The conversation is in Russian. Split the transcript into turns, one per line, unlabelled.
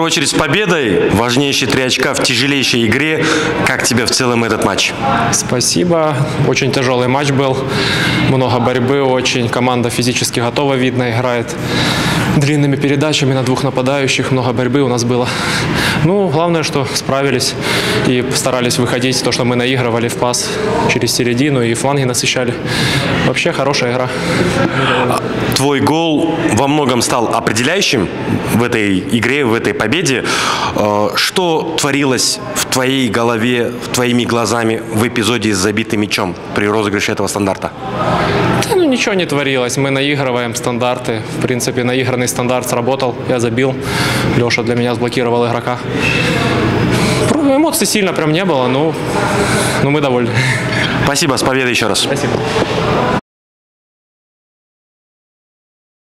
очередь, с победой. Важнейшие 3 очка в тяжелейшей игре. Как тебе в целом этот матч?
Спасибо. Очень тяжелый матч был. Много борьбы очень. Команда физически готова, видно, играет длинными передачами на 2 нападающих. Много борьбы у нас было. Ну, главное, что справились и постарались выходить. То, что мы наигрывали в пас через середину и фланги насыщали. Вообще хорошая игра.
Твой гол во многом стал определяющим в этой игре, в этой победе. Что творилось в твоей голове, твоими глазами в эпизоде с забитым мячом при розыгрыше этого стандарта?
Ну, ничего не творилось. Мы наигрываем стандарты. В принципе, наигранный стандарт сработал. Я забил. Леша для меня сблокировал игрока. Эмоций сильно прям не было, но мы довольны.
Спасибо, с победой еще раз.
Спасибо.